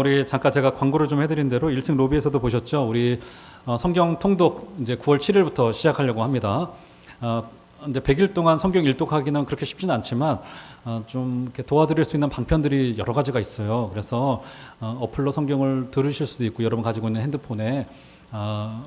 우리 잠깐 제가 광고를 좀 해드린 대로 1층 로비에서도 보셨죠? 우리 성경 통독 이제 9월 7일부터 시작하려고 합니다. 이제 100일 동안 성경 일독하기는 그렇게 쉽지는 않지만 좀 이렇게 도와드릴 수 있는 방편들이 여러 가지가 있어요. 그래서 어플로 성경을 들으실 수도 있고 여러분 가지고 있는 핸드폰에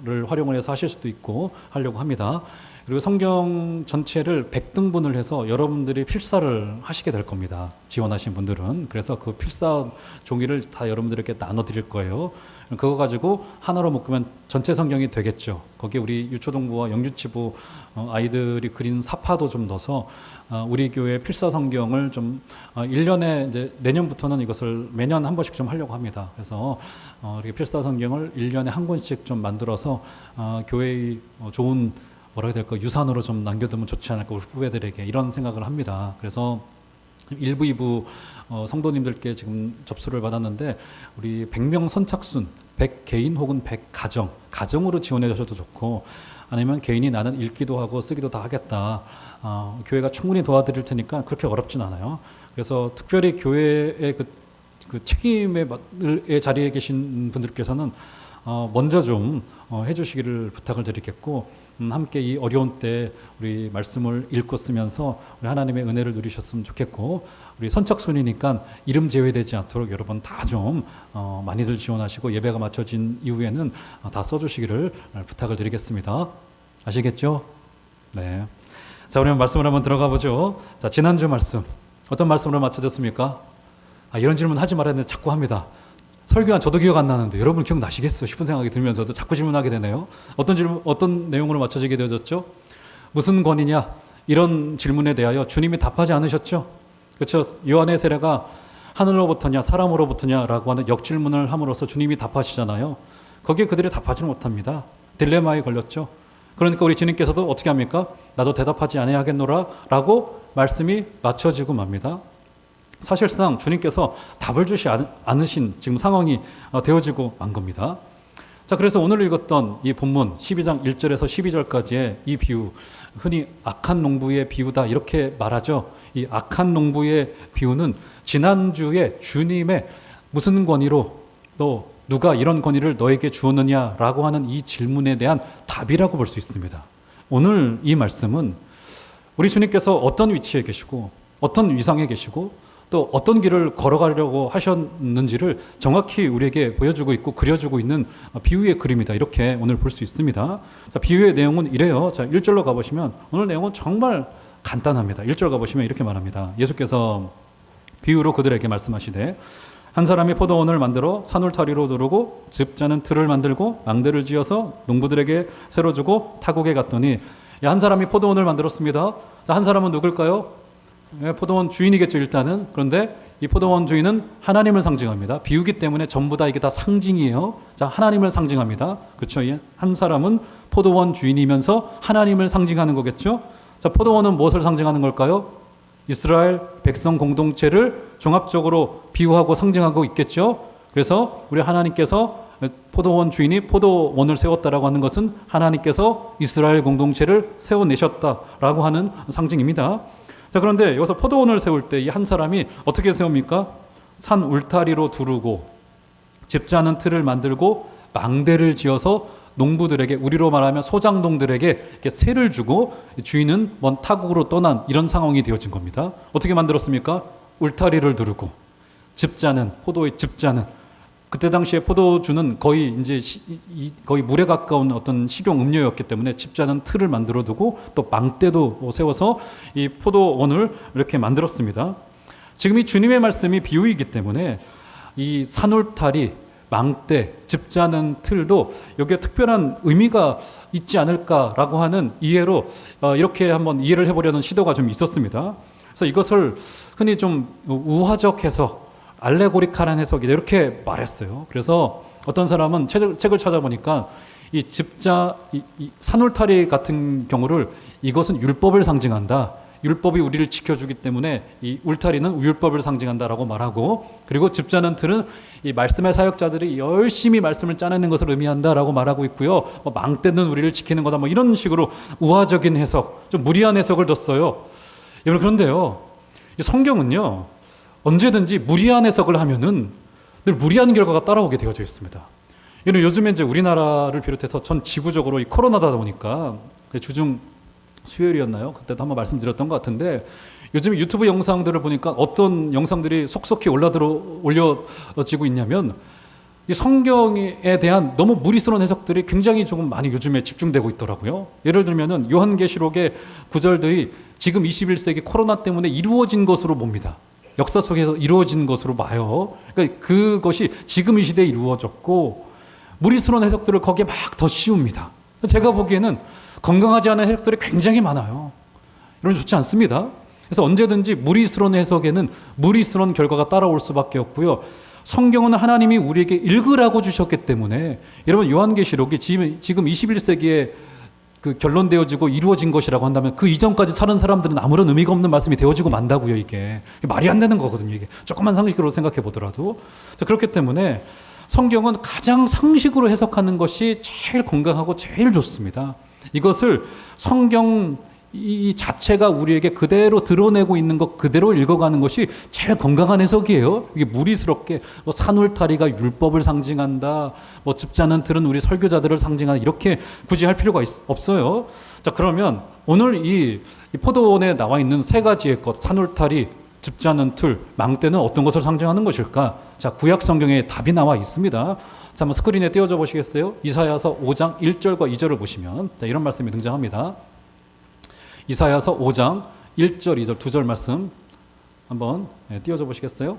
를 활용을 해서 하실 수도 있고 하려고 합니다. 그리고 성경 전체를 100등분을 해서 여러분들이 필사를 하시게 될 겁니다. 지원하신 분들은. 그래서 그 필사 종이를 다 여러분들에게 나눠 드릴 거예요. 그거 가지고 하나로 묶으면 전체 성경이 되겠죠. 거기에 우리 유초동부와 영유치부 아이들이 그린 사파도 좀 넣어서 우리 교회 필사 성경을 좀 1년에 이제 내년부터는 이것을 매년 한 번씩 좀 하려고 합니다. 그래서 이렇게 필사 성경을 1년에 한 권씩 좀 만들어서 교회의 좋은 뭐라 해야 될까 유산으로 좀 남겨두면 좋지 않을까 우리 후배들에게 이런 생각을 합니다. 그래서 1부, 2부 성도님들께 지금 접수를 받았는데 우리 100명 선착순 100개인 혹은 100가정 가정으로 지원해 주셔도 좋고 아니면 개인이 나는 읽기도 하고 쓰기도 다 하겠다. 교회가 충분히 도와드릴 테니까 그렇게 어렵진 않아요. 그래서 특별히 교회의 그 책임의 자리에 계신 분들께서는 먼저 좀 해주시기를 부탁을 드리겠고 함께 이 어려운 때 우리 말씀을 읽고 쓰면서 우리 하나님의 은혜를 누리셨으면 좋겠고 우리 선착순이니까 이름 제외되지 않도록 여러분 다 좀 많이들 지원하시고 예배가 마쳐진 이후에는 다 써주시기를 부탁을 드리겠습니다. 아시겠죠? 네. 자, 우리 말씀을 한번 들어가 보죠. 자, 지난주 말씀 어떤 말씀으로 마쳐졌습니까? 이런 질문 하지 말아야 되는데 자꾸 합니다. 설교한 저도 기억 안 나는데 여러분 기억나시겠어 싶은 생각이 들면서도 자꾸 질문하게 되네요. 어떤 내용으로 맞춰지게 되어졌죠? 무슨 권위냐? 이런 질문에 대하여 주님이 답하지 않으셨죠? 그렇죠? 요한의 세례가 하늘로부터냐 사람으로부터냐라고 하는 역질문을 함으로써 주님이 답하시잖아요. 거기에 그들이 답하지는 못합니다. 딜레마에 걸렸죠. 그러니까 우리 주님께서도 어떻게 합니까? 나도 대답하지 아니하겠노라 라고 말씀이 맞춰지고 맙니다. 사실상 주님께서 답을 주시 않으신 지금 상황이 되어지고 만 겁니다. 자, 그래서 오늘 읽었던 이 본문 12장 1절에서 12절까지의 이 비유, 흔히 악한 농부의 비유다 이렇게 말하죠. 이 악한 농부의 비유는 지난주에 주님의 무슨 권위로 또 누가 이런 권위를 너에게 주었느냐라고 하는 이 질문에 대한 답이라고 볼 수 있습니다. 오늘 이 말씀은 우리 주님께서 어떤 위치에 계시고 어떤 위상에 계시고 또 어떤 길을 걸어가려고 하셨는지를 정확히 우리에게 보여주고 있고 그려주고 있는 비유의 그림이다. 이렇게 오늘 볼 수 있습니다. 자, 비유의 내용은 이래요. 자, 1절로 가보시면 오늘 내용은 정말 간단합니다. 1절 가보시면 이렇게 말합니다. 예수께서 비유로 그들에게 말씀하시되 한 사람이 포도원을 만들어 산울타리로 두르고 즙 짜는 틀을 만들고 망대를 지어서 농부들에게 새로 주고 타국에 갔더니 한 사람이 포도원을 만들었습니다. 자, 한 사람은 누굴까요? 포도원 주인이겠죠 일단은. 그런데 이 포도원 주인은 하나님을 상징합니다. 비유기 때문에 전부 다 이게 다 상징이에요. 자, 하나님을 상징합니다. 그렇죠? 한 사람은 포도원 주인이면서 하나님을 상징하는 거겠죠. 자, 포도원은 무엇을 상징하는 걸까요? 이스라엘 백성 공동체를 종합적으로 비유하고 상징하고 있겠죠. 그래서 우리 하나님께서 포도원 주인이 포도원을 세웠다라고 하는 것은 하나님께서 이스라엘 공동체를 세워내셨다라고 하는 상징입니다. 자, 그런데 여기서 포도원을 세울 때 이 한 사람이 어떻게 세웁니까? 산 울타리로 두르고 집 짜는 틀을 만들고 망대를 지어서 농부들에게, 우리로 말하면 소장농들에게 이렇게 세를 주고 주인은 먼 타국으로 떠난 이런 상황이 되어진 겁니다. 어떻게 만들었습니까? 울타리를 두르고 즙 짜는, 포도의 즙 짜는, 그때 당시에 포도주는 거의 이제 거의 물에 가까운 어떤 식용 음료였기 때문에 즙 짜는 틀을 만들어 두고 또 망대도 세워서 이 포도원을 이렇게 만들었습니다. 지금 이 주님의 말씀이 비유이기 때문에 이 산울타리, 망대, 즙 짜는 틀도 여기에 특별한 의미가 있지 않을까라고 하는 이해로 이렇게 한번 이해를 해보려는 시도가 좀 있었습니다. 그래서 이것을 흔히 좀 우화적 해석, 알레고리칼한 해석이다 이렇게 말했어요. 그래서 어떤 사람은 책을 찾아보니까 이 즙자, 이 산울타리 같은 경우를 이것은 율법을 상징한다. 율법이 우리를 지켜주기 때문에 이 울타리는 율법을 상징한다라고 말하고, 그리고 즙자는 틀은 이 말씀의 사역자들이 열심히 말씀을 짜내는 것을 의미한다라고 말하고 있고요. 망대는 우리를 지키는 거다. 이런 식으로 우화적인 해석, 좀 무리한 해석을 뒀어요. 여러분, 그런데요, 이 성경은요 언제든지 무리한 해석을 하면은 늘 무리한 결과가 따라오게 되어져 있습니다. 이런 요즘에 이제 우리나라를 비롯해서 전 지구적으로 이 코로나다 보니까 주중 수요일이었나요? 그때도 한번 말씀드렸던 것 같은데 요즘 유튜브 영상들을 보니까 어떤 영상들이 속속히 올려지고 있냐면 이 성경에 대한 너무 무리스러운 해석들이 굉장히 조금 많이 요즘에 집중되고 있더라고요. 예를 들면은 요한계시록의 구절들이 지금 21세기 코로나 때문에 이루어진 것으로 봅니다. 역사 속에서 이루어진 것으로 봐요. 그러니까 그것이 지금 이 시대에 이루어졌고 무리스러운 해석들을 거기에 막 더 씌웁니다. 제가 보기에는 건강하지 않은 해석들이 굉장히 많아요. 이런 좋지 않습니다. 그래서 언제든지 무리스러운 해석에는 무리스러운 결과가 따라올 수밖에 없고요. 성경은 하나님이 우리에게 읽으라고 주셨기 때문에 여러분 요한계시록이 지금 21세기에 그 결론되어지고 이루어진 것이라고 한다면 그 이전까지 사는 사람들은 아무런 의미가 없는 말씀이 되어지고 만다고요. 이게 말이 안 되는 거거든요. 이게 조금만 상식으로 생각해 보더라도. 그렇기 때문에 성경은 가장 상식으로 해석하는 것이 제일 건강하고 제일 좋습니다. 이것을 성경 이 자체가 우리에게 그대로 드러내고 있는 것 그대로 읽어가는 것이 제일 건강한 해석이에요. 이게 무리스럽게 뭐 산울타리가 율법을 상징한다, 뭐 즙자는 틀은 우리 설교자들을 상징한다 이렇게 굳이 할 필요가 없어요. 자, 그러면 오늘 이 포도원에 나와 있는 세 가지의 것, 산울타리, 즙자는 틀, 망대는 어떤 것을 상징하는 것일까? 자, 구약 성경에 답이 나와 있습니다. 자, 한번 스크린에 띄워줘 보시겠어요? 이사야서 5장 1절과 2절을 보시면 이런 말씀이 등장합니다. 이사야서 5장 1절, 2절, 2절 말씀 한번 띄워줘 보시겠어요?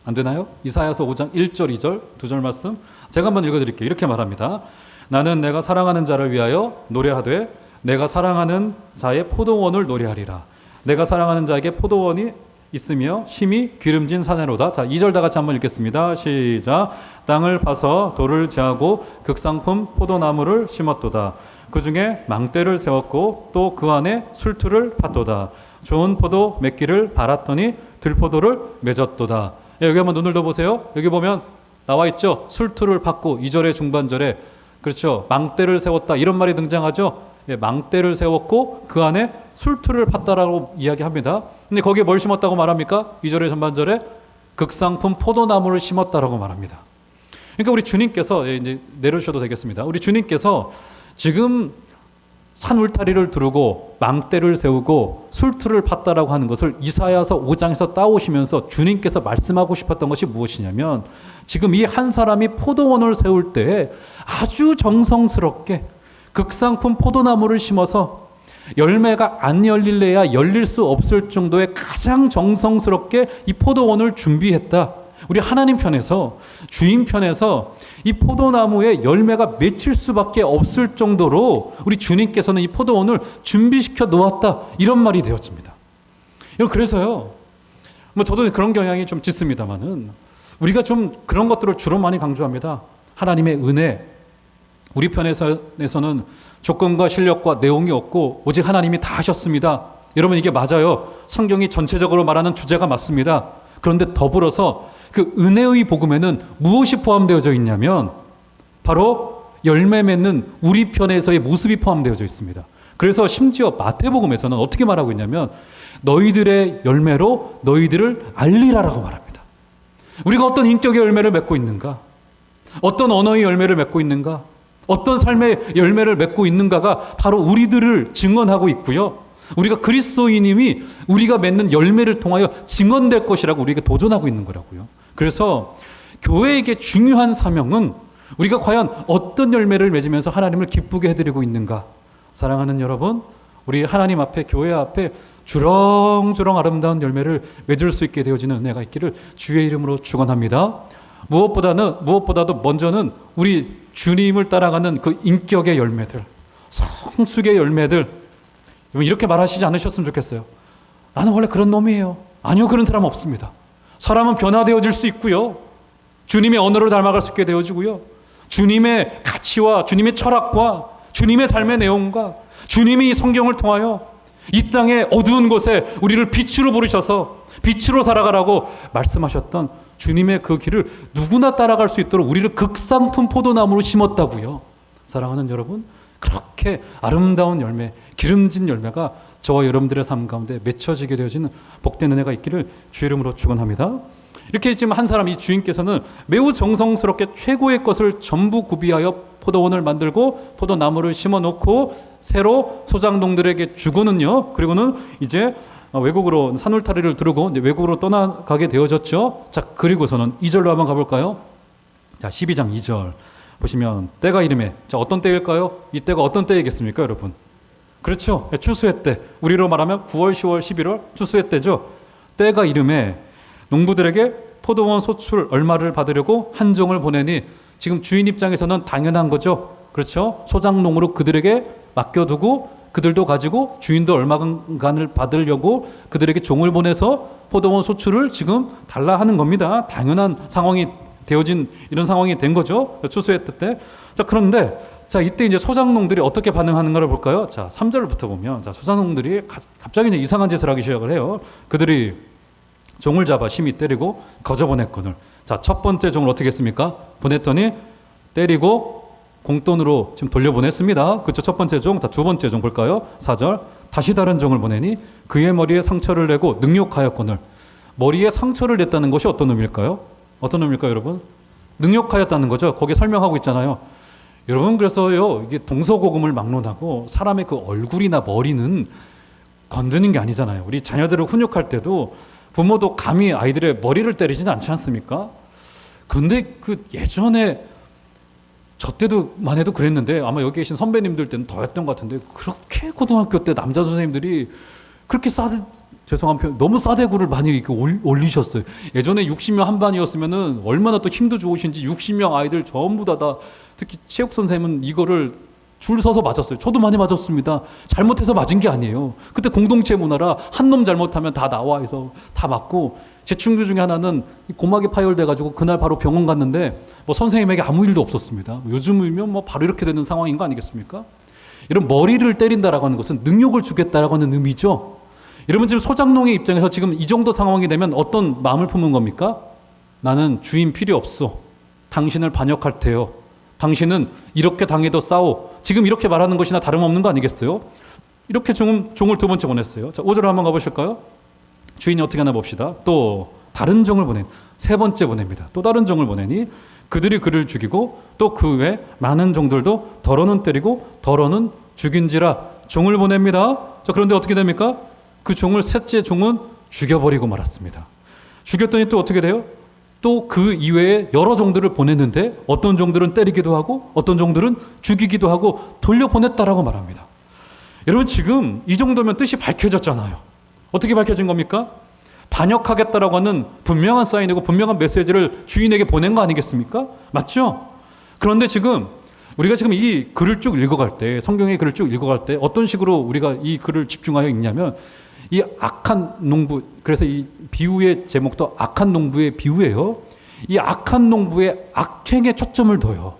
안 되나요? 이사야서 5장 1절, 2절, 2절 말씀 제가 한번 읽어드릴게요. 이렇게 말합니다. 나는 내가 사랑하는 자를 위하여 노래하되 내가 사랑하는 자의 포도원을 노래하리라. 내가 사랑하는 자에게 포도원이 있으며 심히 기름진 사내로다. 자, 2절 다 같이 한번 읽겠습니다. 시작. 땅을 파서 돌을 제하고 극상품 포도나무를 심었도다. 그 중에 망대를 세웠고 또 그 안에 술틀을 팠도다. 좋은 포도 맺기를 바랐더니 들포도를 맺었도다. 예, 여기 한번 눈을 떠보세요. 여기 보면 나와 있죠. 술틀을 팠고 2절의 중반절에 그렇죠. 망대를 세웠다 이런 말이 등장하죠. 예, 망대를 세웠고 그 안에 술틀을 팠다라고 이야기합니다. 근데 거기에 뭘 심었다고 말합니까? 2절의 전반절에 극상품 포도나무를 심었다라고 말합니다. 그러니까 우리 주님께서 이제 내려주셔도 되겠습니다. 우리 주님께서 지금 산 울타리를 두르고 망대를 세우고 술틀을 팠다라고 하는 것을 이사야서 5장에서 따오시면서 주님께서 말씀하고 싶었던 것이 무엇이냐면 지금 이 한 사람이 포도원을 세울 때 아주 정성스럽게 극상품 포도나무를 심어서 열매가 안 열릴래야 열릴 수 없을 정도의 가장 정성스럽게 이 포도원을 준비했다. 우리 하나님 편에서 주인 편에서 이 포도나무에 열매가 맺힐 수밖에 없을 정도로 우리 주님께서는 이 포도원을 준비시켜 놓았다. 이런 말이 되어집니다. 그래서요. 뭐 저도 그런 경향이 좀 짙습니다만은 우리가 좀 그런 것들을 주로 많이 강조합니다. 하나님의 은혜. 우리 편에서는 조건과 실력과 내용이 없고 오직 하나님이 다 하셨습니다. 여러분 이게 맞아요. 성경이 전체적으로 말하는 주제가 맞습니다. 그런데 더불어서 그 은혜의 복음에는 무엇이 포함되어져 있냐면 바로 열매 맺는 우리 편에서의 모습이 포함되어져 있습니다. 그래서 심지어 마태복음에서는 어떻게 말하고 있냐면 너희들의 열매로 너희들을 알리라라고 말합니다. 우리가 어떤 인격의 열매를 맺고 있는가? 어떤 언어의 열매를 맺고 있는가? 어떤 삶의 열매를 맺고 있는가가 바로 우리들을 증언하고 있고요. 우리가 그리스도인임이 우리가 맺는 열매를 통하여 증언될 것이라고 우리에게 도전하고 있는 거라고요. 그래서 교회에게 중요한 사명은 우리가 과연 어떤 열매를 맺으면서 하나님을 기쁘게 해드리고 있는가. 사랑하는 여러분, 우리 하나님 앞에 교회 앞에 주렁주렁 아름다운 열매를 맺을 수 있게 되어지는 은혜가 있기를 주의 이름으로 축원합니다. 무엇보다도 먼저는 우리 주님을 따라가는 그 인격의 열매들, 성숙의 열매들, 이렇게 말하시지 않으셨으면 좋겠어요. 나는 원래 그런 놈이에요. 아니요, 그런 사람 없습니다. 사람은 변화되어질 수 있고요. 주님의 언어를 닮아갈 수 있게 되어지고요. 주님의 가치와 주님의 철학과 주님의 삶의 내용과 주님이 이 성경을 통하여 이 땅의 어두운 곳에 우리를 빛으로 부르셔서 빛으로 살아가라고 말씀하셨던 주님의 그 길을 누구나 따라갈 수 있도록 우리를 극상품 포도나무로 심었다고요. 사랑하는 여러분, 그렇게 아름다운 열매, 기름진 열매가 저와 여러분들의 삶 가운데 맺혀지게 되어지는 복된 은혜가 있기를 주의 이름으로 축원합니다. 이렇게 지금 한 사람, 이 주인께서는 매우 정성스럽게 최고의 것을 전부 구비하여 포도원을 만들고 포도나무를 심어놓고 새로 소작농들에게 주고는요. 그리고는 이제 외국으로 산울타리를 두르고 이제 외국으로 떠나가게 되어졌죠. 자, 그리고서는 2절로 한번 가볼까요? 자, 12장 2절 보시면 때가 이름에, 자, 어떤 때일까요? 이 때가 어떤 때이겠습니까, 여러분? 그렇죠. 추수의 때. 우리로 말하면 9월, 10월, 11월 추수의 때죠. 때가 이름에 농부들에게 포도원 소출 얼마를 받으려고 한 종을 보내니, 지금 주인 입장에서는 당연한 거죠. 그렇죠. 소작농으로 그들에게 맡겨두고 그들도 가지고 주인도 얼마간을 받으려고 그들에게 종을 보내서 포도원 소출을 지금 달라 하는 겁니다. 당연한 상황이 되어진 이런 상황이 된 거죠. 추수의 때. 자, 그런데 자, 이때 이제 소작농들이 어떻게 반응하는가를 볼까요? 자, 3절부터 보면, 자, 소작농들이 갑자기 이제 이상한 짓을 하기 시작을 해요. 그들이 종을 잡아 심히 때리고 거저 보냈거늘. 자, 첫 번째 종을 어떻게 했습니까? 보냈더니 때리고 공돈으로 지금 돌려보냈습니다. 그렇죠? 첫 번째 종. 자, 두 번째 종 볼까요? 4절. 다시 다른 종을 보내니 그의 머리에 상처를 내고 능욕하였거늘. 머리에 상처를 냈다는 것이 어떤 의미일까요? 어떤 의미일까요, 여러분? 능욕하였다는 거죠. 거기에 설명하고 있잖아요. 여러분, 그래서요, 이게 동서고금을 막론하고 사람의 그 얼굴이나 머리는 건드는 게 아니잖아요. 우리 자녀들을 훈육할 때도 부모도 감히 아이들의 머리를 때리지는 않지 않습니까? 그런데 그 예전에 저 때도만 해도 그랬는데 아마 여기 계신 선배님들 때는 더 했던 것 같은데, 그렇게 고등학교 때 남자 선생님들이 그렇게 죄송한 표현, 너무 싸대구를 많이 이렇게 올리셨어요. 예전에 60명 한 반이었으면은 얼마나 또 힘도 좋으신지 60명 아이들 전부 다 특히 체육 선생님은 이거를 줄 서서 맞았어요. 저도 많이 맞았습니다. 잘못해서 맞은 게 아니에요. 그때 공동체 문화라 한 놈 잘못하면 다 나와서 다 맞고, 제 친구 중에 하나는 고막이 파열돼가지고 그날 바로 병원 갔는데 뭐 선생님에게 아무 일도 없었습니다. 요즘이면 뭐 바로 이렇게 되는 상황인 거 아니겠습니까? 이런 머리를 때린다라고 하는 것은 능욕을 주겠다라고 하는 의미죠. 여러분, 지금 소작농의 입장에서 지금 이 정도 상황이 되면 어떤 마음을 품은 겁니까? 나는 주인 필요 없어. 당신을 반역할 테요. 당신은 이렇게 당해도 싸워. 지금 이렇게 말하는 것이나 다름없는 거 아니겠어요? 이렇게 종을 두 번째 보냈어요. 자, 5절로 한번 가보실까요? 주인이 어떻게 하나 봅시다. 또 다른 종을 세 번째 보냅니다. 또 다른 종을 보내니 그들이 그를 죽이고 또 그 외 많은 종들도 덜어는 때리고 덜어는 죽인지라 종을 보냅니다. 자, 그런데 어떻게 됩니까? 그 종을 셋째 종은 죽여버리고 말았습니다. 죽였더니 또 어떻게 돼요? 또 그 이외에 여러 종들을 보냈는데 어떤 종들은 때리기도 하고 어떤 종들은 죽이기도 하고 돌려보냈다라고 말합니다. 여러분, 지금 이 정도면 뜻이 밝혀졌잖아요. 어떻게 밝혀진 겁니까? 반역하겠다라고 하는 분명한 사인이고 분명한 메시지를 주인에게 보낸 거 아니겠습니까? 맞죠? 그런데 지금 우리가 지금 이 글을 쭉 읽어갈 때, 성경의 글을 쭉 읽어갈 때 어떤 식으로 우리가 이 글을 집중하여 읽냐면, 이 악한 농부, 그래서 이 비유의 제목도 악한 농부의 비유예요. 이 악한 농부의 악행에 초점을 둬요.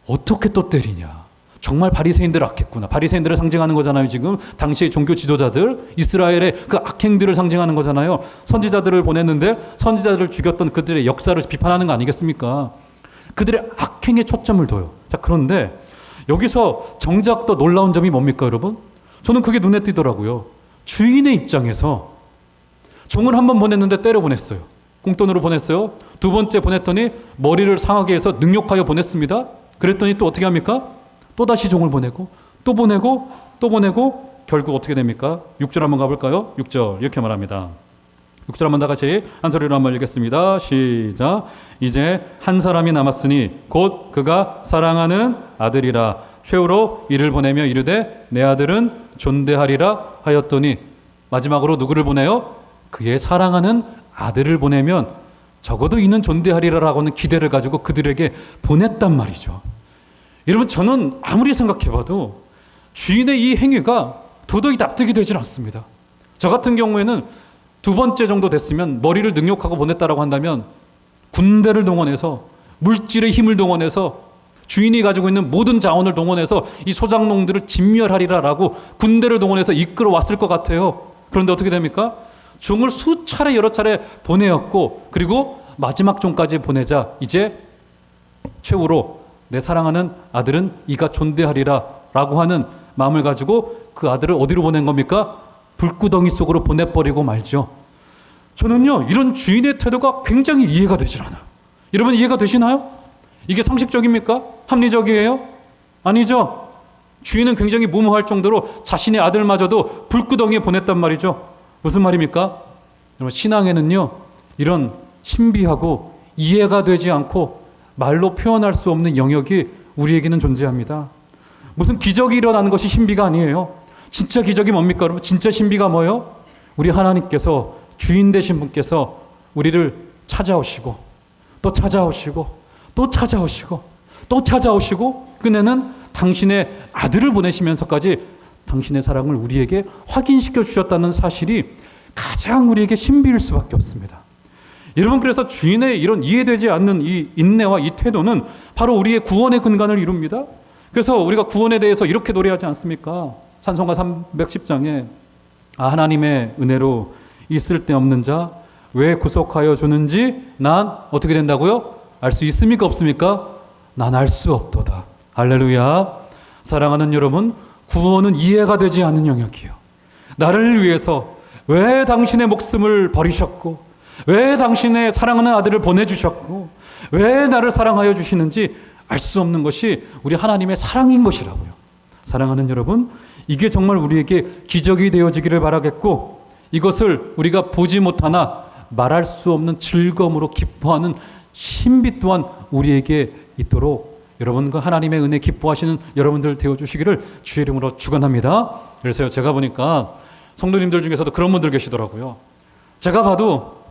어떻게 또 때리냐? 정말 바리새인들 악했구나. 바리새인들을 상징하는 거잖아요. 지금 당시의 종교 지도자들, 이스라엘의 그 악행들을 상징하는 거잖아요. 선지자들을 보냈는데 선지자들을 죽였던 그들의 역사를 비판하는 거 아니겠습니까? 그들의 악행에 초점을 둬요. 자, 그런데 여기서 정작 더 놀라운 점이 뭡니까, 여러분? 저는 그게 눈에 띄더라고요. 주인의 입장에서 종을 한 번 보냈는데 때려 보냈어요. 공돈으로 보냈어요. 두 번째 보냈더니 머리를 상하게 해서 능욕하여 보냈습니다. 그랬더니 또 어떻게 합니까? 또 다시 종을 보내고 또 보내고 또 보내고 결국 어떻게 됩니까? 6절 한번 가볼까요? 6절 이렇게 말합니다. 6절 한번 다 같이 한 소리로 한번 읽겠습니다. 시작. 이제 한 사람이 남았으니 곧 그가 사랑하는 아들이라. 최후로 이를 보내며 이르되 내 아들은 존대하리라 하였더니, 마지막으로 누구를 보내요? 그의 사랑하는 아들을 보내면 적어도 이는 존대하리라라고 하는 기대를 가지고 그들에게 보냈단 말이죠. 여러분, 저는 아무리 생각해봐도 주인의 이 행위가 도저히 납득이 되질 않습니다. 저 같은 경우에는 두 번째 정도 됐으면 머리를 능욕하고 보냈다라고 한다면 군대를 동원해서 물질의 힘을 동원해서 주인이 가지고 있는 모든 자원을 동원해서 이 소작농들을 진멸하리라라고 군대를 동원해서 이끌어 왔을 것 같아요. 그런데 어떻게 됩니까? 종을 수차례 여러 차례 보내었고, 그리고 마지막 종까지 보내자 이제 최후로 내 사랑하는 아들은 이가 존대하리라 라고 하는 마음을 가지고 그 아들을 어디로 보낸 겁니까? 불구덩이 속으로 보내버리고 말죠. 저는요, 이런 주인의 태도가 굉장히 이해가 되질 않아요. 여러분 이해가 되시나요? 이게 상식적입니까? 합리적이에요? 아니죠. 주인은 굉장히 무모할 정도로 자신의 아들마저도 불구덩이에 보냈단 말이죠. 무슨 말입니까? 여러분 신앙에는요, 이런 신비하고 이해가 되지 않고 말로 표현할 수 없는 영역이 우리에게는 존재합니다. 무슨 기적이 일어나는 것이 신비가 아니에요. 진짜 기적이 뭡니까? 여러분 진짜 신비가 뭐예요? 우리 하나님께서, 주인 되신 분께서 우리를 찾아오시고 또 찾아오시고 또 찾아오시고 또 찾아오시고 끝내는 당신의 아들을 보내시면서까지 당신의 사랑을 우리에게 확인시켜 주셨다는 사실이 가장 우리에게 신비일 수밖에 없습니다. 여러분 그래서 주인의 이런 이해되지 않는 이 인내와 이 태도는 바로 우리의 구원의 근간을 이룹니다. 그래서 우리가 구원에 대해서 이렇게 노래하지 않습니까? 찬송가 310장에 하나님의 은혜로 있을 데 없는 자 왜 구속하여 주는지 난 어떻게 된다고요? 알 수 있습니까? 없습니까? 난 알 수 없도다. 할렐루야. 사랑하는 여러분, 구원은 이해가 되지 않는 영역이에요. 나를 위해서 왜 당신의 목숨을 버리셨고 왜 당신의 사랑하는 아들을 보내주셨고 왜 나를 사랑하여 주시는지 알 수 없는 것이 우리 하나님의 사랑인 것이라고요. 사랑하는 여러분, 이게 정말 우리에게 기적이 되어지기를 바라겠고 이것을 우리가 보지 못하나 말할 수 없는 즐거움으로 기뻐하는 신비 또한 우리에게 있도록 여러분과 하나님의 은혜 기뻐하시는 여러분들 되어주시기를 주의 이름으로 축원합니다. 그래서 제가 보니까 성도님들 중에서도 그런 분들 계시더라고요. 제가 봐도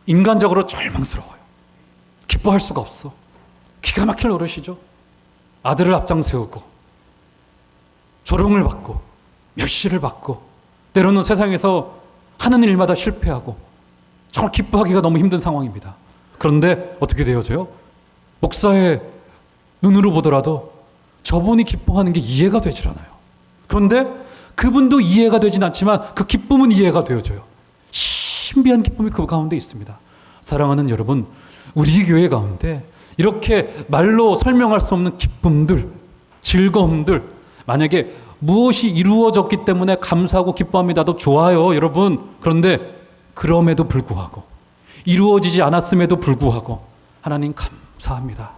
인간적으로 절망스러워요. 기뻐할 수가 없어. 기가 막힐 노릇이죠. 아들을 앞장 세우고 조롱을 받고 멸시를 받고 때로는 세상에서 하는 일마다 실패하고 정말 기뻐하기가 너무 힘든 상황입니다. 그런데 어떻게 되어져요? 목사의 눈으로 보더라도 저분이 기뻐하는 게 이해가 되질 않아요. 그런데 그분도 이해가 되진 않지만 그 기쁨은 이해가 되어져요. 신비한 기쁨이 그 가운데 있습니다. 사랑하는 여러분, 우리 교회 가운데 이렇게 말로 설명할 수 없는 기쁨들, 즐거움들, 만약에 무엇이 이루어졌기 때문에 감사하고 기뻐합니다도 좋아요, 여러분. 그런데 그럼에도 불구하고, 이루어지지 않았음에도 불구하고 하나님 감사합니다.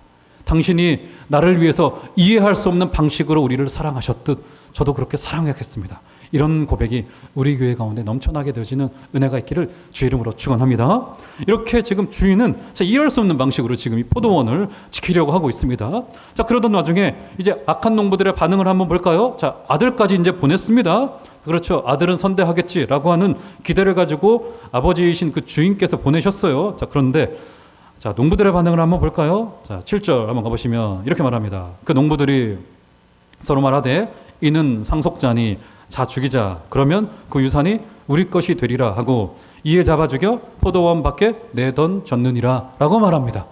당신이 나를 위해서 이해할 수 없는 방식으로 우리를 사랑하셨듯 저도 그렇게 사랑하겠습니다. 이런 고백이 우리 교회 가운데 넘쳐나게 되어지는 은혜가 있기를 주의 이름으로 축원합니다. 이렇게 지금 주인은 이해할 수 없는 방식으로 지금 이 포도원을 지키려고 하고 있습니다. 자, 그러던 와중에 이제 악한 농부들의 반응을 한번 볼까요? 자, 아들까지 이제 보냈습니다. 그렇죠. 아들은 선대하겠지라고 하는 기대를 가지고 아버지이신 그 주인께서 보내셨어요. 자, 그런데 자, 농부들의 반응을 한번 볼까요? 자, 7절 한번 가보시면 이렇게 말합니다. 그 농부들이 서로 말하되 이는 상속자니 자 죽이자. 그러면 그 유산이 우리 것이 되리라 하고 이에 잡아 죽여 포도원 밖에 내던졌느니라 라고 말합니다.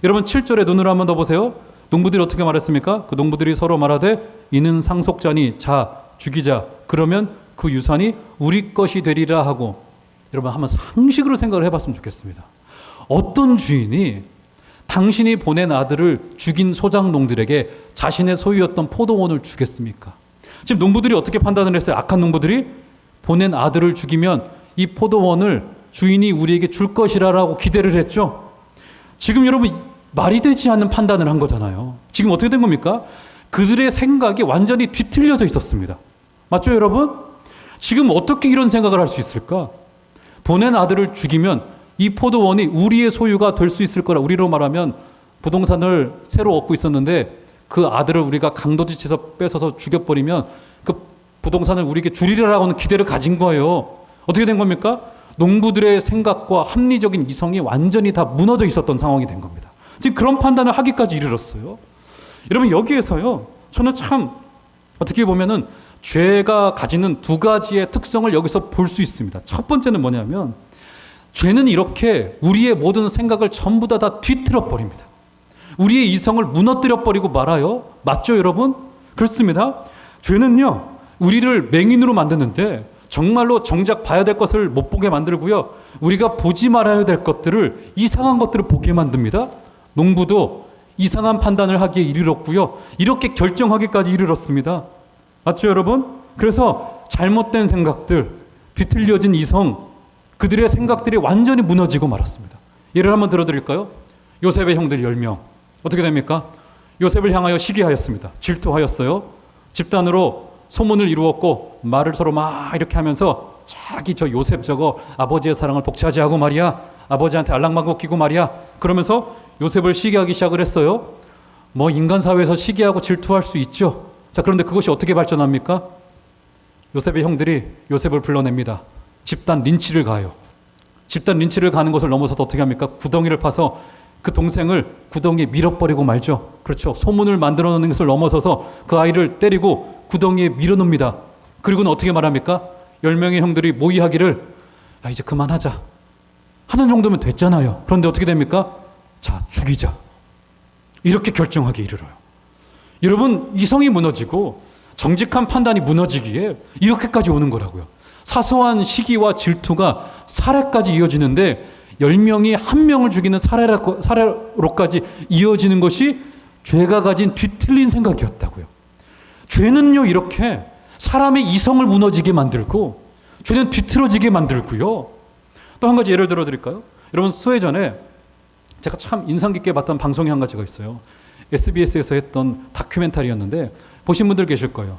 여러분 7절에 눈으로 한번 더 보세요. 농부들이 어떻게 말했습니까? 그 농부들이 서로 말하되 이는 상속자니 자 죽이자. 그러면 그 유산이 우리 것이 되리라 하고. 여러분 한번 상식으로 생각을 해봤으면 좋겠습니다. 어떤 주인이 당신이 보낸 아들을 죽인 소작농들에게 자신의 소유였던 포도원을 주겠습니까? 지금 농부들이 어떻게 판단을 했어요? 악한 농부들이 보낸 아들을 죽이면 이 포도원을 주인이 우리에게 줄 것이라고 기대를 했죠. 지금 여러분 말이 되지 않는 판단을 한 거잖아요. 지금 어떻게 된 겁니까? 그들의 생각이 완전히 뒤틀려져 있었습니다. 맞죠, 여러분? 지금 어떻게 이런 생각을 할 수 있을까? 보낸 아들을 죽이면 이 포도원이 우리의 소유가 될 수 있을 거라. 우리로 말하면 부동산을 새로 얻고 있었는데 그 아들을 우리가 강도짓에서 뺏어서 죽여버리면 그 부동산을 우리에게 주리라라고는 기대를 가진 거예요. 어떻게 된 겁니까? 농부들의 생각과 합리적인 이성이 완전히 다 무너져 있었던 상황이 된 겁니다. 지금 그런 판단을 하기까지 이르렀어요. 여러분 여기에서요, 저는 참 어떻게 보면은 죄가 가지는 두 가지의 특성을 여기서 볼 수 있습니다. 첫 번째는 뭐냐면 죄는 이렇게 우리의 모든 생각을 전부 다 뒤틀어 버립니다. 우리의 이성을 무너뜨려 버리고 말아요. 맞죠, 여러분? 그렇습니다. 죄는요, 우리를 맹인으로 만드는데 정말로 정작 봐야 될 것을 못 보게 만들고요. 우리가 보지 말아야 될 것들을, 이상한 것들을 보게 만듭니다. 농부도 이상한 판단을 하기에 이르렀고요. 이렇게 결정하기까지 이르렀습니다. 맞죠, 여러분? 그래서 잘못된 생각들, 뒤틀려진 이성, 그들의 생각들이 완전히 무너지고 말았습니다. 예를 한번 들어드릴까요? 요셉의 형들 10명. 어떻게 됩니까? 요셉을 향하여 시기하였습니다. 질투하였어요. 집단으로 소문을 이루었고 말을 서로 막 이렇게 하면서 자기 저 요셉 저거 아버지의 사랑을 독차지하고 말이야. 아버지한테 알랑방구 끼고 말이야. 그러면서 요셉을 시기하기 시작을 했어요. 뭐 인간 사회에서 시기하고 질투할 수 있죠. 자, 그런데 그것이 어떻게 발전합니까? 요셉의 형들이 요셉을 불러냅니다. 집단 린치를 가요. 집단 린치를 가는 것을 넘어서서 어떻게 합니까? 구덩이를 파서 그 동생을 구덩이에 밀어버리고 말죠. 그렇죠. 소문을 만들어내는 것을 넘어서서 그 아이를 때리고 구덩이에 밀어놓습니다. 그리고는 어떻게 말합니까? 10명의 형들이 모의하기를 이제 그만하자 하는 정도면 됐잖아요. 그런데 어떻게 됩니까? 자, 죽이자. 이렇게 결정하기 이르러요. 여러분, 이성이 무너지고 정직한 판단이 무너지기에 이렇게까지 오는 거라고요. 사소한 시기와 질투가 살해까지 이어지는데 10명이 한 명을 죽이는 살해로까지 이어지는 것이 죄가 가진 뒤틀린 생각이었다고요. 죄는요, 이렇게 사람의 이성을 무너지게 만들고 죄는 뒤틀어지게 만들고요. 또 한 가지 예를 들어 드릴까요? 여러분, 수해 전에 제가 참 인상 깊게 봤던 방송이 한 가지가 있어요. SBS에서 했던 다큐멘터리였는데 보신 분들 계실 거예요.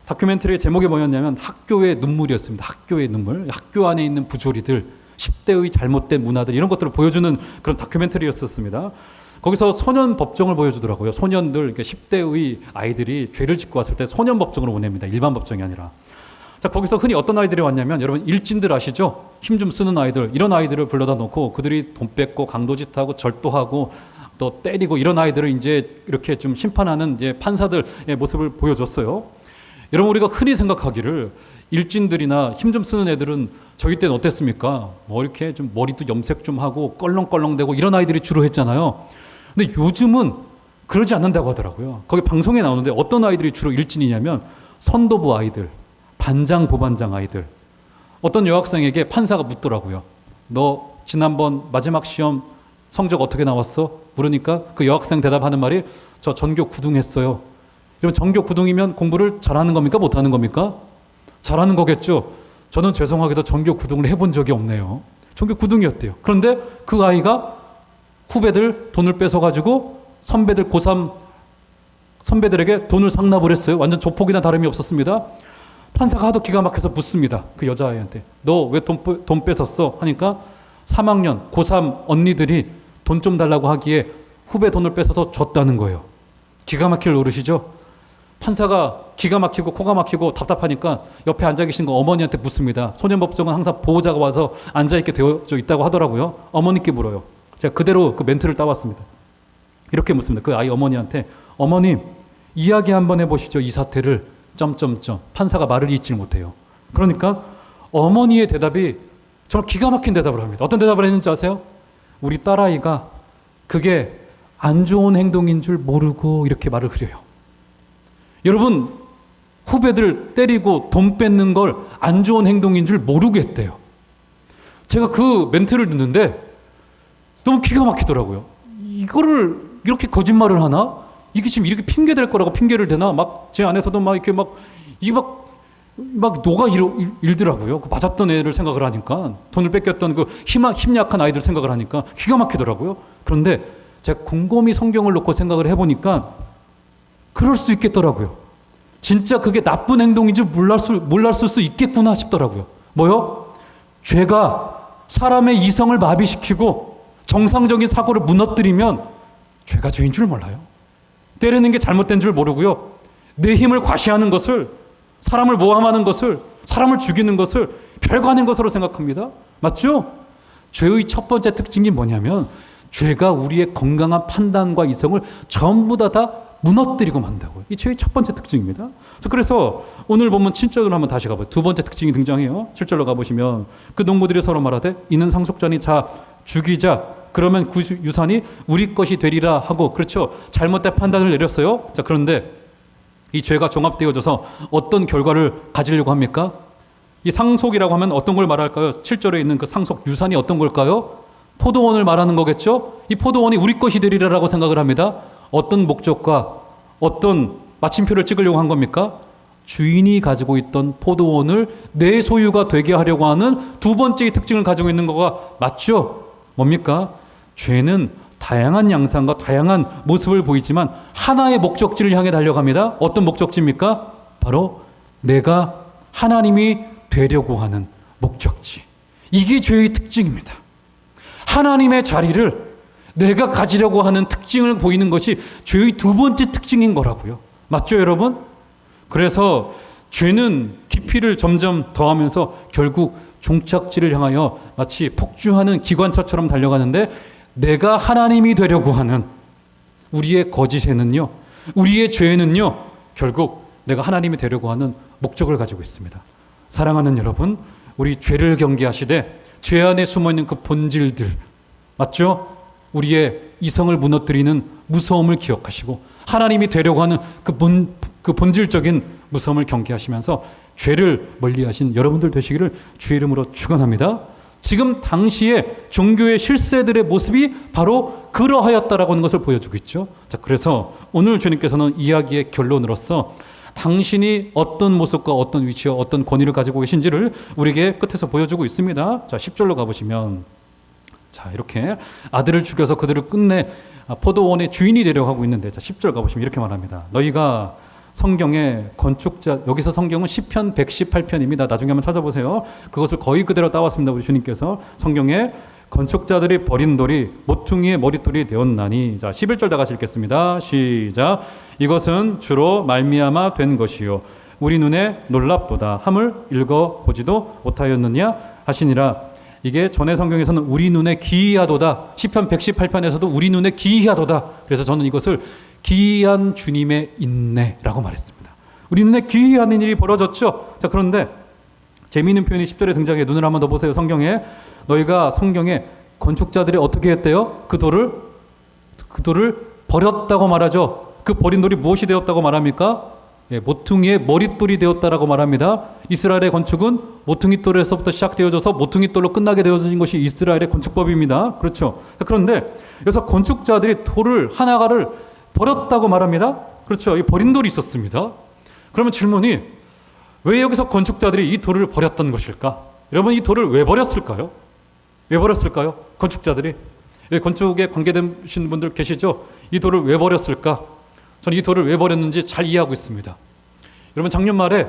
다큐멘터리의 제목이 뭐였냐면 학교의 눈물이었습니다. 학교의 눈물. 학교 안에 있는 부조리들, 10대의 잘못된 문화들, 이런 것들을 보여주는 그런 다큐멘터리였었습니다. 거기서 소년 법정을 보여주더라고요. 소년들, 10대의 아이들이 죄를 짓고 왔을 때 소년 법정으로 보냅니다. 일반 법정이 아니라. 자, 거기서 흔히 어떤 아이들이 왔냐면, 여러분 일진들 아시죠? 힘 좀 쓰는 아이들, 이런 아이들을 불러다 놓고 그들이 돈 뺏고 강도짓하고 절도하고 또 때리고 이런 아이들을 이제 이렇게 좀 심판하는 이제 판사들의 모습을 보여줬어요. 여러분, 우리가 흔히 생각하기를 일진들이나 힘 좀 쓰는 애들은 저희 때는 어땠습니까? 뭐 이렇게 좀 머리도 염색 좀 하고 껄렁껄렁대고 이런 아이들이 주로 했잖아요. 근데 요즘은 그러지 않는다고 하더라고요. 거기 방송에 나오는데 어떤 아이들이 주로 일진이냐면 선도부 아이들, 반장, 부반장 아이들. 어떤 여학생에게 판사가 묻더라고요. 너 지난번 마지막 시험 성적 어떻게 나왔어? 물으니까 그 여학생 대답하는 말이 저 전교 9등 했어요. 그러면 전교 9등이면 공부를 잘하는 겁니까? 못하는 겁니까? 잘하는 거겠죠. 저는 죄송하게도 전교 9등을 해본 적이 없네요. 전교 9등이었대요. 그런데 그 아이가 후배들 돈을 뺏어가지고 선배들 고3 선배들에게 돈을 상납을 했어요. 완전 조폭이나 다름이 없었습니다. 판사가 하도 기가 막혀서 묻습니다. 그 여자아이한테. 너 왜 돈 뺏었어? 하니까 3학년 고3 언니들이 돈 좀 달라고 하기에 후배 돈을 뺏어서 줬다는 거예요. 기가 막힐 노릇이죠. 판사가 기가 막히고 코가 막히고 답답하니까 옆에 앉아 계신 거 어머니한테 묻습니다. 소년법정은 항상 보호자가 와서 앉아있게 되어져 있다고 하더라고요. 어머니께 물어요. 제가 그대로 그 멘트를 따왔습니다. 이렇게 묻습니다. 그 아이 어머니한테, 어머님 이야기 한번 해보시죠. 이 사태를 점점점. 판사가 말을 잇질 못해요. 그러니까 어머니의 대답이 정말 기가 막힌 대답을 합니다. 어떤 대답을 했는지 아세요? 우리 딸아이가 그게 안 좋은 행동인 줄 모르고 이렇게 말을 그려요. 여러분, 후배들 때리고 돈 뺏는 걸 안 좋은 행동인 줄 모르겠대요. 제가 그 멘트를 듣는데 너무 기가 막히더라고요. 이거를 이렇게 거짓말을 하나? 이게 지금 이렇게 핑계 될 거라고 핑계를 대나? 막 제 안에서도 막 이렇게 이게 막 녹아 일더라고요. 그 맞았던 애를 생각을 하니까, 돈을 뺏겼던 그 힘 약한 아이들 생각을 하니까 기가 막히더라고요. 그런데 제가 곰곰이 성경을 놓고 생각을 해보니까 그럴 수 있겠더라고요. 진짜 그게 나쁜 행동인지 몰랐을 수 있겠구나 싶더라고요. 뭐요? 죄가 사람의 이성을 마비시키고 정상적인 사고를 무너뜨리면 죄가 죄인 줄 몰라요. 때리는 게 잘못된 줄 모르고요. 내 힘을 과시하는 것을, 사람을 모함하는 것을, 사람을 죽이는 것을 별거 아닌 것으로 생각합니다. 맞죠? 죄의 첫 번째 특징이 뭐냐면 죄가 우리의 건강한 판단과 이성을 전부 다 무너뜨리고 만다고요. 이 죄의 첫 번째 특징입니다. 그래서 오늘 보면 7절로 한번 다시 가봐요. 두 번째 특징이 등장해요. 7절로 가보시면 그 농부들이 서로 말하되 이는 상속자니 자 죽이자 그러면 그 유산이 우리 것이 되리라 하고, 그렇죠. 잘못된 판단을 내렸어요. 자, 그런데 이 죄가 종합되어져서 어떤 결과를 가지려고 합니까? 이 상속이라고 하면 어떤 걸 말할까요? 7절에 있는 그 상속 유산이 어떤 걸까요? 포도원을 말하는 거겠죠? 이 포도원이 우리 것이 되리라라고 생각을 합니다. 어떤 목적과 어떤 마침표를 찍으려고 한 겁니까? 주인이 가지고 있던 포도원을 내 소유가 되게 하려고 하는 두 번째의 특징을 가지고 있는 거가 맞죠? 뭡니까? 죄는 다양한 양상과 다양한 모습을 보이지만 하나의 목적지를 향해 달려갑니다. 어떤 목적지입니까? 바로 내가 하나님이 되려고 하는 목적지. 이게 죄의 특징입니다. 하나님의 자리를 내가 가지려고 하는 특징을 보이는 것이 죄의 두 번째 특징인 거라고요. 맞죠, 여러분? 그래서 죄는 깊이를 점점 더하면서 결국 종착지를 향하여 마치 폭주하는 기관차처럼 달려가는데, 내가 하나님이 되려고 하는 우리의 거짓에는요, 우리의 죄는요, 결국 내가 하나님이 되려고 하는 목적을 가지고 있습니다. 사랑하는 여러분, 우리 죄를 경계하시되 죄 안에 숨어있는 그 본질들, 맞죠? 우리의 이성을 무너뜨리는 무서움을 기억하시고 하나님이 되려고 하는 그 본질적인 무서움을 경계하시면서 죄를 멀리하신 여러분들 되시기를 주의 이름으로 축원합니다. 지금 당시에 종교의 실세들의 모습이 바로 그러하였다라고 하는 것을 보여주고 있죠. 자, 그래서 오늘 주님께서는 이야기의 결론으로서 당신이 어떤 모습과 어떤 위치와 어떤 권위를 가지고 계신지를 우리에게 끝에서 보여주고 있습니다. 자, 10절로 가보시면, 자, 이렇게 아들을 죽여서 그들을 끝내 포도원의 주인이 되려고 하고 있는데, 자, 10절 가보시면 이렇게 말합니다. 너희가 성경에 건축자, 여기서 성경은 시편 118편입니다. 나중에 한번 찾아보세요. 그것을 거의 그대로 따왔습니다. 우리 주님께서 성경에 건축자들이 버린 돌이 모퉁이의 머릿돌이 되었나니. 자, 11절 다 같이 읽겠습니다. 시작. 이것은 주로 말미암아 된 것이요 우리 눈에 놀랍도다 함을 읽어보지도 못하였느냐 하시니라. 이게 전에 성경에서는 우리 눈에 기이하도다, 시편 118편에서도 우리 눈에 기이하도다. 그래서 저는 이것을 기이한 주님의 인내라고 말했습니다. 우리 눈에 기이한 일이 벌어졌죠. 자, 그런데 재미있는 표현이 10절에 등장해. 눈을 한번 더 보세요. 성경에 너희가 성경에 건축자들이 어떻게 했대요? 그 돌을 버렸다고 말하죠. 그 버린 돌이 무엇이 되었다고 말합니까? 예, 모퉁이의 머릿돌이 되었다라고 말합니다. 이스라엘의 건축은 모퉁이돌에서부터 시작되어져서 모퉁이돌로 끝나게 되어진 것이 이스라엘의 건축법입니다. 그렇죠. 그런데 여기서 건축자들이 돌을 하나가를 버렸다고 말합니다. 그렇죠. 이 버린 돌이 있었습니다. 그러면 질문이, 왜 여기서 건축자들이 이 돌을 버렸던 것일까? 여러분, 이 돌을 왜 버렸을까요? 왜 버렸을까요? 건축자들이. 건축에 관계되신 분들 계시죠? 이 돌을 왜 버렸을까? 저는 이 돌을 왜 버렸는지 잘 이해하고 있습니다. 여러분, 작년 말에,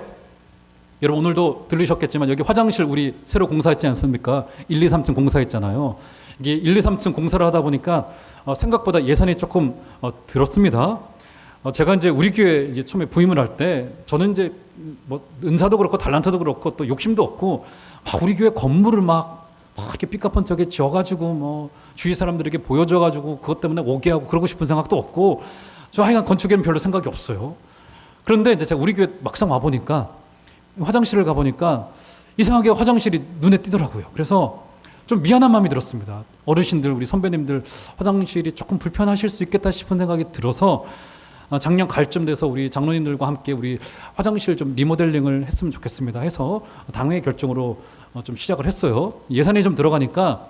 여러분 오늘도 들으셨겠지만 여기 화장실 우리 새로 공사했지 않습니까? 1, 2, 3층 공사했잖아요. 이게 1, 2, 3층 공사를 하다 보니까 생각보다 예산이 조금 들었습니다. 제가 이제 우리 교회 이제 처음에 부임을 할 때, 저는 이제 뭐 은사도 그렇고 달란트도 그렇고 또 욕심도 없고 막 우리 교회 건물을 막 이렇게 삐까뻔쩍에 지어가지고 뭐 주위 사람들에게 보여줘가지고 그것 때문에 오게 하고 그러고 싶은 생각도 없고, 저 하여간 건축에는 별로 생각이 없어요. 그런데 이제 제가 우리 교회 막상 와보니까, 화장실을 가보니까 이상하게 화장실이 눈에 띄더라고요. 그래서 좀 미안한 마음이 들었습니다. 어르신들, 우리 선배님들 화장실이 조금 불편하실 수 있겠다 싶은 생각이 들어서 작년 가을쯤 돼서 우리 장로님들과 함께 우리 화장실 좀 리모델링을 했으면 좋겠습니다 해서 당회 결정으로 좀 시작을 했어요. 예산이 좀 들어가니까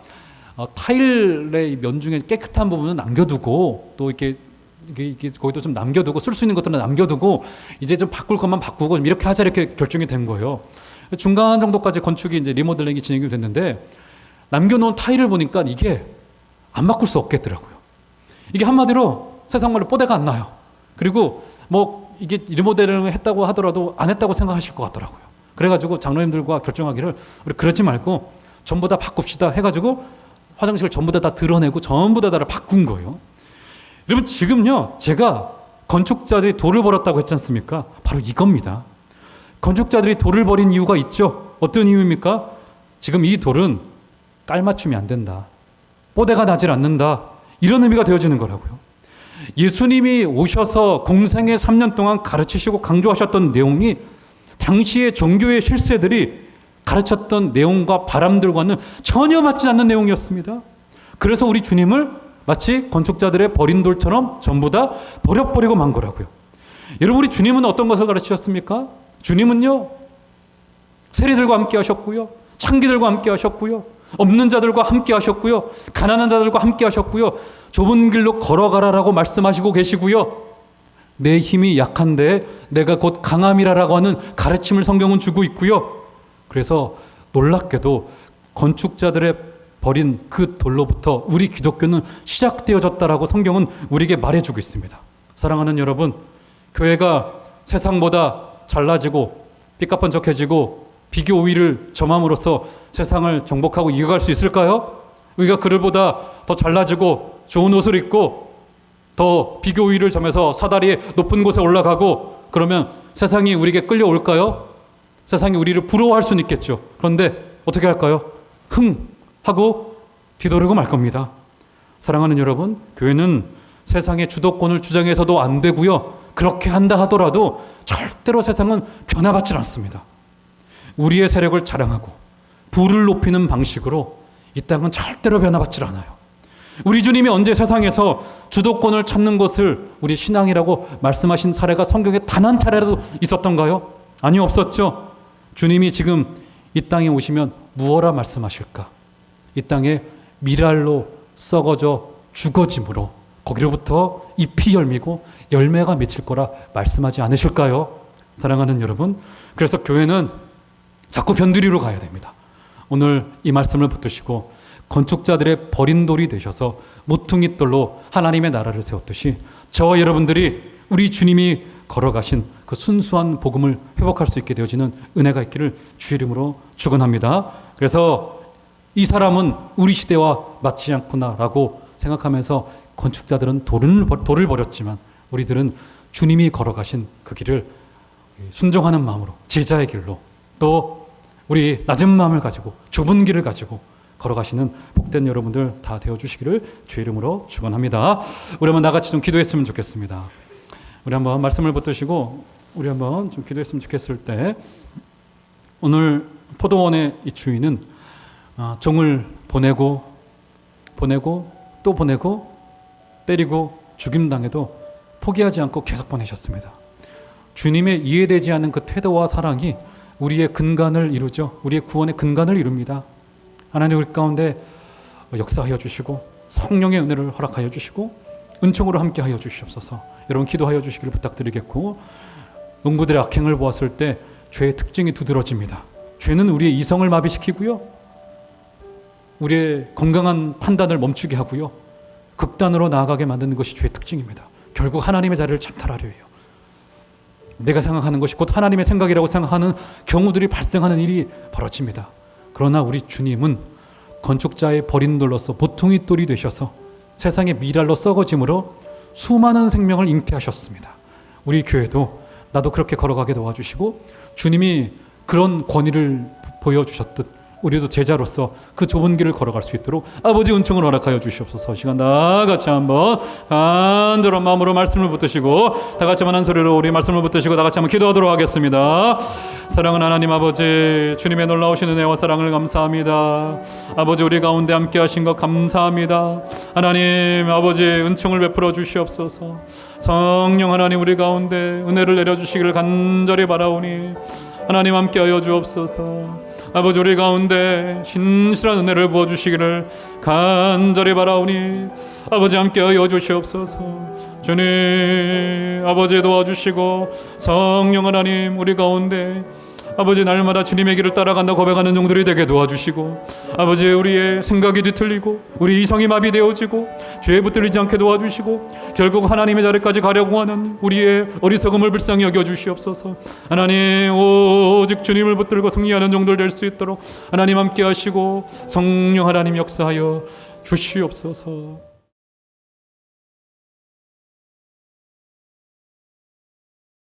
타일의 면 중에 깨끗한 부분은 남겨두고, 또 이게 거기도 좀 남겨두고, 쓸 수 있는 것들은 남겨두고, 이제 좀 바꿀 것만 바꾸고 이렇게 하자, 이렇게 결정이 된 거예요. 중간 정도까지 건축이 이제 리모델링이 진행이 됐는데, 남겨놓은 타일을 보니까 이게 안 바꿀 수 없겠더라고요. 이게 한마디로 세상 말로 뽀대가 안 나요. 그리고 뭐 이게 리모델링을 했다고 하더라도 안 했다고 생각하실 것 같더라고요. 그래가지고 장로님들과 결정하기를, 우리 그러지 말고 전부 다 바꿉시다 해가지고 화장실을 전부 다 드러내고 전부 다를 바꾼 거예요. 여러분, 지금요, 제가 건축자들이 돌을 버렸다고 했지 않습니까? 바로 이겁니다. 건축자들이 돌을 버린 이유가 있죠. 어떤 이유입니까? 지금 이 돌은 깔맞춤이 안 된다, 뽀대가 나질 않는다, 이런 의미가 되어지는 거라고요. 예수님이 오셔서 공생의 3년 동안 가르치시고 강조하셨던 내용이 당시의 종교의 실세들이 가르쳤던 내용과 바람들과는 전혀 맞지 않는 내용이었습니다. 그래서 우리 주님을 마치 건축자들의 버린 돌처럼 전부 다 버려버리고 만 거라고요. 여러분, 우리 주님은 어떤 것을 가르치셨습니까? 주님은요, 세리들과 함께 하셨고요, 창기들과 함께 하셨고요, 없는 자들과 함께 하셨고요, 가난한 자들과 함께 하셨고요, 좁은 길로 걸어가라라고 말씀하시고 계시고요, 내 힘이 약한데 내가 곧 강함이라라고 하는 가르침을 성경은 주고 있고요. 그래서 놀랍게도 건축자들의 버린 그 돌로부터 우리 기독교는 시작되어졌다라고 성경은 우리에게 말해주고 있습니다. 사랑하는 여러분, 교회가 세상보다 잘나지고 삐까뻔쩍해지고 비교 우위를 점함으로써 세상을 정복하고 이겨갈 수 있을까요? 우리가 그들보다 더 잘나지고 좋은 옷을 입고 더 비교 우위를 점해서 사다리에 높은 곳에 올라가고 그러면 세상이 우리에게 끌려올까요? 세상이 우리를 부러워할 수는 있겠죠. 그런데 어떻게 할까요? 하고 뒤돌고 말 겁니다. 사랑하는 여러분, 교회는 세상의 주도권을 주장해서도 안 되고요. 그렇게 한다 하더라도 절대로 세상은 변화받지 않습니다. 우리의 세력을 자랑하고 부를 높이는 방식으로 이 땅은 절대로 변화받지 않아요. 우리 주님이 언제 세상에서 주도권을 찾는 것을 우리 신앙이라고 말씀하신 사례가 성경에 단 한 차례라도 있었던가요? 아니요, 없었죠. 주님이 지금 이 땅에 오시면 무엇라 말씀하실까? 이 땅에 미랄로 썩어져 죽어짐으로 거기로부터 잎이 열미고 열매가 맺힐 거라 말씀하지 않으실까요? 사랑하는 여러분, 그래서 교회는 자꾸 변두리로 가야 됩니다. 오늘 이 말씀을 붙드시고 건축자들의 버린 돌이 되셔서 모퉁이 돌로 하나님의 나라를 세웠듯이 저와 여러분들이 우리 주님이 걸어가신 그 순수한 복음을 회복할 수 있게 되어지는 은혜가 있기를 주의 이름으로 축원합니다. 그래서 이 사람은 우리 시대와 맞지 않구나라고 생각하면서 건축자들은 돌을 버렸지만 우리들은 주님이 걸어가신 그 길을 순종하는 마음으로 제자의 길로 또 우리 낮은 마음을 가지고 좁은 길을 가지고 걸어가시는 복된 여러분들 다 되어주시기를 주의 이름으로 축원합니다. 우리 한번 나같이 좀 기도했으면 좋겠습니다. 우리 한번 말씀을 붙드시고 우리 한번 좀 기도했으면 좋겠을 때 오늘 포도원의 이 주인은 종을 보내고 또 보내고 때리고 죽임당해도 포기하지 않고 계속 보내셨습니다. 주님의 이해되지 않는 그 태도와 사랑이 우리의 근간을 이루죠. 우리의 구원의 근간을 이룹니다. 하나님 우리 가운데 역사하여 주시고 성령의 은혜를 허락하여 주시고 은총으로 함께하여 주시옵소서. 여러분 기도하여 주시기를 부탁드리겠고, 농부들의 악행을 보았을 때 죄의 특징이 두드러집니다. 죄는 우리의 이성을 마비시키고요, 우리의 건강한 판단을 멈추게 하고요, 극단으로 나아가게 만드는 것이 죄의 특징입니다. 결국 하나님의 자리를 찬탈하려 해요. 내가 생각하는 것이 곧 하나님의 생각이라고 생각하는 경우들이 발생하는 일이 벌어집니다. 그러나 우리 주님은 건축자의 버린 돌로서 보통의 돌이 되셔서 세상의 미랄로 썩어짐으로 수많은 생명을 잉태하셨습니다. 우리 교회도 나도 그렇게 걸어가게 도와주시고 주님이 그런 권위를 보여주셨듯 우리도 제자로서 그 좁은 길을 걸어갈 수 있도록 아버지 은총을 허락하여 주시옵소서. 시간 다 같이 한번 간절한 마음으로 말씀을 붙드시고 다 같이 한 소리로 우리 말씀을 붙드시고 다 같이 한번 기도하도록 하겠습니다. 사랑하는 하나님 아버지, 주님의 놀라우신 은혜와 사랑을 감사합니다. 아버지 우리 가운데 함께 하신 것 감사합니다. 하나님 아버지 은총을 베풀어 주시옵소서. 성령 하나님 우리 가운데 은혜를 내려주시기를 간절히 바라오니 하나님 함께하여 주옵소서. 아버지 우리 가운데 신실한 은혜를 부어주시기를 간절히 바라오니 아버지 함께하여 주시옵소서. 주님 아버지 도와주시고 성령 하나님 우리 가운데 아버지 날마다 주님의 길을 따라간다 고백하는 종들이 되게 도와주시고 아버지 우리의 생각이 뒤틀리고 우리 이성이 마비되어지고 죄에 붙들리지 않게 도와주시고 결국 하나님의 자리까지 가려고 하는 우리의 어리석음을 불쌍히 여겨주시옵소서. 하나님 오직 주님을 붙들고 승리하는 종들 될 수 있도록 하나님 함께 하시고 성령 하나님 역사하여 주시옵소서.